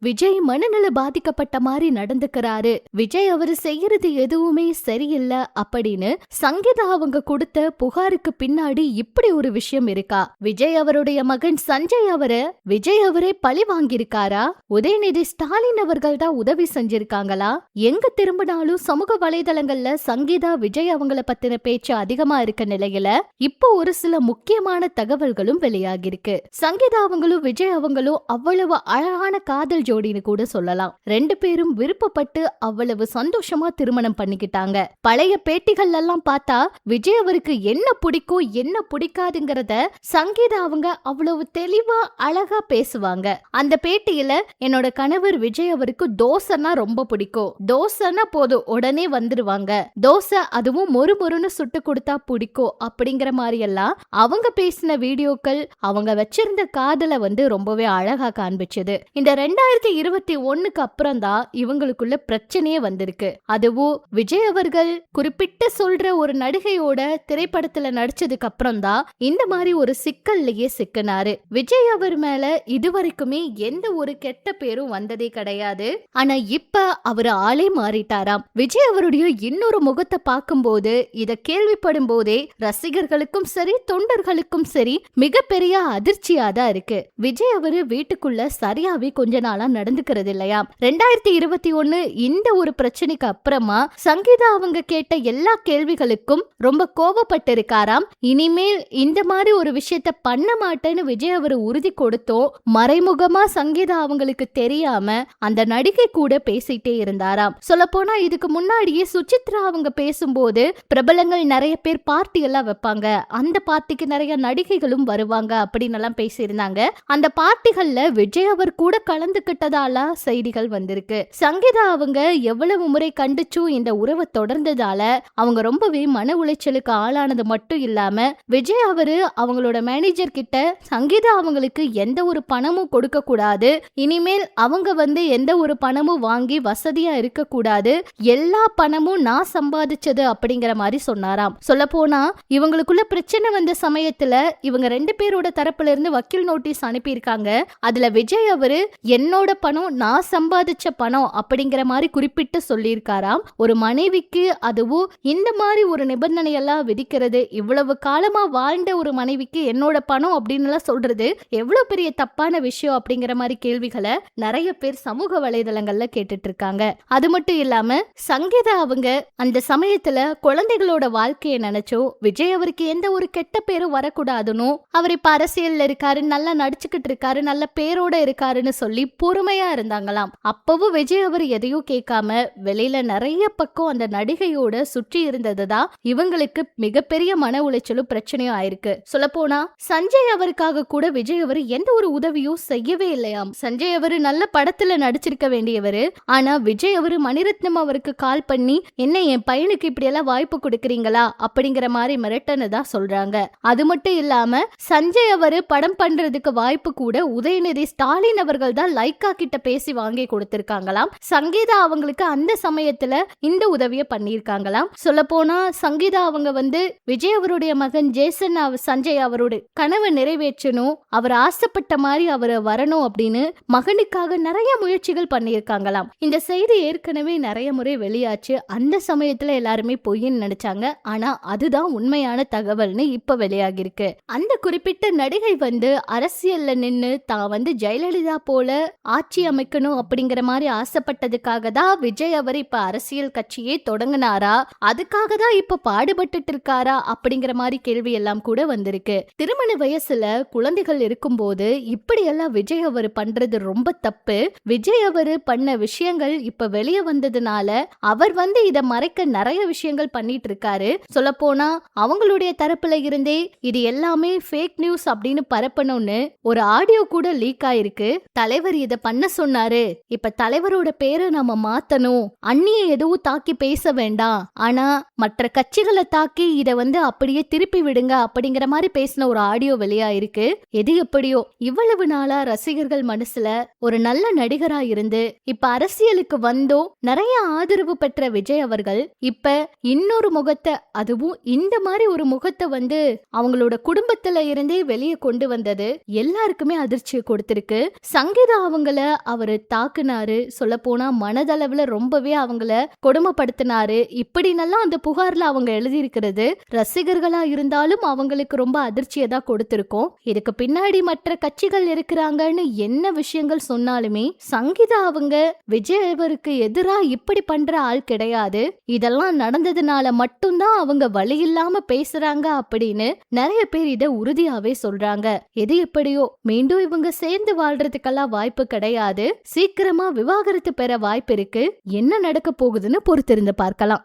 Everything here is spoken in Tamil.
விஜய் மனநல பாதிக்கப்பட்ட மாதிரி நடந்துக்கிறாரு, விஜய் அவரு செய்யறது எதுவுமே சரியில்லை அப்படின்னு சங்கீதா அவங்க கொடுத்த புகாருக்கு பின்னாடி இப்படி ஒரு விஷயம் இருக்கா? விஜய் அவருடைய மகன் சஞ்சய் விஜய் அவரே பழி வாங்கியிருக்காரா? உதயநிதி ஸ்டாலின் அவர்கள் தான் உதவி செஞ்சிருக்காங்களா? எங்க திரும்பினாலும் சமூக வலைதளங்கள்ல சங்கீதா விஜய் அவங்கள பத்தின பேச்சு அதிகமா இருக்க நிலையில இப்போ ஒரு சில முக்கியமான தகவல்களும் வெளியாகிருக்கு. சங்கீதா அவங்களும் விஜய் அவங்களும் அவ்வளவு அழகான காதல் ஜோடின்னு கூட சொல்லலாம். ரெண்டு பேரும் விருப்பப்பட்டு அவ்வளவு சந்தோஷமா திருமணம் பண்ணிக்கிட்டாங்க. பழைய பேட்டிகள் எல்லாம் பார்த்தா விஜய் அவருக்கு என்ன பிடிக்கும் என்ன பிடிக்காதுங்கிறத சங்கீதா அவங்க அவ்வளவு தெளிவா அழகா பேசுவாங்க. அந்த பேட்டியில என்னோட கணவர் விஜய் அவருக்கு தோசைன்னா ரொம்ப பிடிக்கும், தோசைன்னா போதும் உடனே வந்துருவாங்க, தோசை அதுவும் மொறு மொறுன்னு சுட்டு கொடுத்தா பிடிக்கும் அப்படிங்கிற மாதிரி எல்லாம் அவங்க பேசின வீடியோக்கள் அவங்க வச்சிருந்த காதலை ரொம்பவே அழகா காண்பிச்சது. இந்த 2021க்கு அப்புறம் தான் இவங்களுக்குள்ள பிரச்சனையே வந்திருக்கு. அதுவும் விஜய் அவர்கள் குறிப்பிட்ட சொல்ற ஒரு நடிகையோட திரைப்படத்துல நடிச்சதுக்கு அப்புறம் தான் இந்த மாதிரி ஒரு சிக்கல்லையே சிக்கினாரு. விஜய் அவர் மேல இதுவரைக்குமே எந்த ஒரு கெட்ட பேரும் வந்ததே கிடையாது. ஆனா இப்ப அவர் ஆளே மாறிட்டாராம். விஜய் அவருடைய இன்னொரு முகத்தை பார்க்கும்போது இத கேள்விப்படும் போதே ரசிகர்களுக்கும் சரி தொண்டர்களுக்கும் சரி மிகப்பெரிய அதிர்ச்சியா தான் இருக்கு. விஜய் அவரு வீட்டுக்குள்ள சரியாவே கொஞ்ச நாளா நடந்துக்கிறது இல்லையா? 2021 இந்த ஒரு பிரச்சனைக்கு அப்புறமா சங்கீதா அவங்க கேட்ட எல்லா கேள்விகளுக்கும் ரொம்ப கோபப்பட்டு இருக்காராம். இனிமேல் இந்த மாதிரி ஒரு விஷயத்த பண்ண மாட்டேன்னு விஜய் அவர் உறுதி கொடுத்தோம் மறைமுகமா சங்கீதா அவங்களுக்கு தெரியாம அந்த நடிகை கூட பேசிட்டே இருந்தாராம். சொல்ல போனா இதுக்கு முன்னாடியே சுசித்ரா அவங்க பேசும்போது பிரபலங்கள் நிறைய பேர் பார்ட்டி எல்லாம் வைப்பாங்க, அந்த பார்ட்டிக்கு நிறைய நடிகைகளும் வருவாங்க அப்படின்னு எல்லாம் பேசியிருந்தாங்க. அந்த பார்ட்டிகள்ல விஜய் அவர் கூட கலந்துகிட்டதால செய்திகள் வந்திருக்கு. சங்கீதா அவங்க எவ்வளவு முறை கண்டிச்சும் இந்த உறவை தொடர்ந்ததால அவங்க ரொம்பவே மன உளைச்சலுக்கு ஆளானது மட்டும் இல்லாம விஜய் அவரு அவங்களோட மேனேஜர் கிட்ட சங்கீதா அவங்களுக்கு எந்த ஒரு பணமும் கொடுக்க கூடாது, இனிமேல் அவங்க எந்த ஒரு பணமும் வாங்கி வசதியா இருக்க கூடாது, எல்லா பணமும் நான் சம்பாதிச்சது அப்படிங்கிற மாதிரி சொன்னாராம். சொல்ல போனா இவங்களுக்குள்ள பிரச்சனை வந்த சமயத்துல இவங்க ரெண்டு பேரோட தரப்புல இருந்து வக்கீல் நோட்டீஸ் அனுப்பியிருக்காங்க. அதுல விஜய் அவரு என்னோட பணம் நான் சம்பாதிச்ச பணம் அப்படிங்கிற மாதிரி குறிப்பிட்டு சொல்லியிருக்காராம். ஒரு மனைவிக்கு அதுவும் இந்த மாதிரி ஒரு நிபந்தனை எல்லாம் விதிக்கிறது, இவ்வளவு காலமா வாழ்ந்த ஒரு மனைவிக்கு என்னோட பணம் அப்படின்னு சொல்றது எவ்வளவு பெரிய தப்பான விஷயம் அப்படிங்கிற மாதிரி கேள்விகளை நிறைய பேர் சமூக வலைதளங்கள்ல கேட்டுட்டு இருக்காங்க. அது மட்டும் இல்லாம சங்கீதா அவங்க அந்த சமயத்துல குழந்தைகளோட வாழ்க்கையை நினைச்சோ விஜய் அவருக்கு எந்த ஒரு கெட்ட பேரும் வரக்கூடாதுன்னு அவர் இப்ப அரசியல்ல இருக்காரு, நல்லா நடிச்சுக்கிட்டு இருக்காரு, நல்ல பேரோட இருக்காருன்னு சொல்லி பொறுமையா இருந்தாங்களாம். அப்பவும் விஜய் அவர் எதையும் கேட்காம வெளியில நிறைய பக்கம் அந்த நடிகையோட சுற்றி இருந்ததுதான் இவங்களுக்கு மிகப்பெரிய மன உளைச்சலும் பிரச்சனையும் ஆயிருக்கு. சொல்ல போனா சஞ்சய் அவருக்காக கூட விஜய் அவர் எந்த ஒரு உதவியும் செய்யவே இல்லையாம். சஞ்சய் அவரு நல்ல படத்துல நடிச்சிருக்க வேண்டியவரு, ஆனா விஜய் அவரு மணிரத்னம் அவருக்கு கால் பண்ணி என்ன என் பையனுக்கு இப்படி எல்லாம் வாய்ப்பு கொடுக்கறீங்களா அப்படிங்கிற மாதிரி மிரட்டனதான் சொல்றாங்க. அது மட்டும் இல்லாம சஞ்சய் அவரு படம் பண்றதுக்கு வாய்ப்பு கூட உதயநிதி ஸ்டாலின் அவர்கள் தான் லைக்கா கிட்ட பேசி வாங்கி கொடுத்திருக்காங்களாம். சங்கீதா அவங்களுக்கு அந்த சமயத்துல இந்த உதவியை பண்ணிருக்காங்களாம். சொல்ல போனா சங்கீதா அவங்க விஜய் அவருடைய மகன் ஜேசன் சஞ்சய் அவருடைய கனவை நிறைவேற்றணும், அவர் ஆசைப்பட்ட மாதிரி அவர் வரணும் அப்படின்னு மகனுக்காக நிறைய முயற்சிகள் பண்ணியிருக்காங்களாம். இந்த செய்தி ஏற்கனவே நிறைய முறை வெளியாச்சு. அந்த சமயத்துல எல்லாருமே பொய்ன்னு நினைச்சாங்க, ஆனா அதுதான் உண்மையான தகவல்னு இப்ப வெளியாகி இருக்கு. அந்த குறிப்பிட்ட நடிகை அரசியல்ல நின்னு தான் ஜெயலலிதா போல ஆட்சி அமைக்கணும் அப்படிங்கிற மாதிரி ஆசைப்பட்டதுக்காக தான் விஜய் அவர் இப்ப அரசியல் கட்சியே தொடங்கினாரா, அதுக்காக தான் இப்ப பாடுபட்டு இருக்காரா அப்படிங்கிற மாதிரி கேள்வி எல்லாம் கூட வந்திருக்கு. திருமண வயசுல குழந்தைகள் இருக்கும்போது இப்படி எல்லாம் விஜய் அவர் பண்றது ரொம்ப தப்பு. விஜய் அவர் பண்ண விஷயங்கள் இப்ப வெளியே வந்ததுனால அவர் இத மறைக்க நிறைய விஷயங்கள் பண்ணிட்டு இருக்காரு. சொல்ல போனா அவங்களுடைய தரப்புல இருந்தே இது எல்லாமே ஃபேக் நியூஸ் அப்படின்னு பரப்பணும்னு ஒரு ஆடியோ கூட லீக் ஆயிருக்கு. தலைவர் இத பண்ண சொன்னாரு, இப்ப தலைவரோட பேரை நாம மாத்தணும், அண்ணியை எதுவும் தாக்கி பேச வேண்டாம், ஆனா மற்ற கட்சிகளை தாக்கி இத அப்படியே திருப்பி விடுங்க அப்படிங்கிற மாதிரி பேசின ஒரு ஆடியோ வெளியாயிருக்கு. எது எப்படியோ இவ்வளவு நாளா ரசிகர்கள் மனசுல ஒரு நல்ல நடிகரா இருந்து இப்ப அரசியலுக்கு வந்தோம் நிறைய ஆதரவு பெற்ற விஜய் அவர்கள் இப்ப இன்னொரு முகத்தை, அதுவும் இந்த மாதிரி ஒரு முகத்தை அவங்களோட குடும்பத்துல இருந்தே வெளியே கொண்டு வந்தது எல்லாருக்குமே அதிர்ச்சியை கொடுத்திருக்கு. சங்கீதா அவங்க அவங்கள அவரு தாக்குனாரு, சொல்ல போனா மனதளவுல ரொம்பவே அவங்கள கொடுமைப்படுத்தினாரு, இப்படின்னெல்லாம் அந்த புகார்ல அவங்க எழுதியிருக்கிறது ரசிகர்களா இருந்தாலும் அவங்களுக்கு ரொம்ப அதிர்ச்சியை தான் கொடுத்திருக்கோம். இதுக்கு பின்னாடி மற்ற கட்சிகள் இருக்கிறாங்கன்னு என்ன விஷயங்கள் சொன்னாலுமே சங்கீதா அவங்க விஜய் அவருக்கு எதிரா இப்படி பண்ற ஆள் கிடையாது, இதெல்லாம் நடந்ததுனால மட்டும்தான் அவங்க வழி இல்லாம பேசுறாங்க அப்படின்னு நிறைய பேர் இத உறுதியாவே சொல்றாங்க. எது எப்படியோ மீண்டும் இவங்க சேர்ந்து வாழ்றதுக்கெல்லாம் வாய்ப்பு கிடையாது. சீக்கிரமா விவாகரத்து பெற வாய்ப்பு இருக்கு. என்ன நடக்க போகுதுன்னு பொறுத்திருந்து பார்க்கலாம்.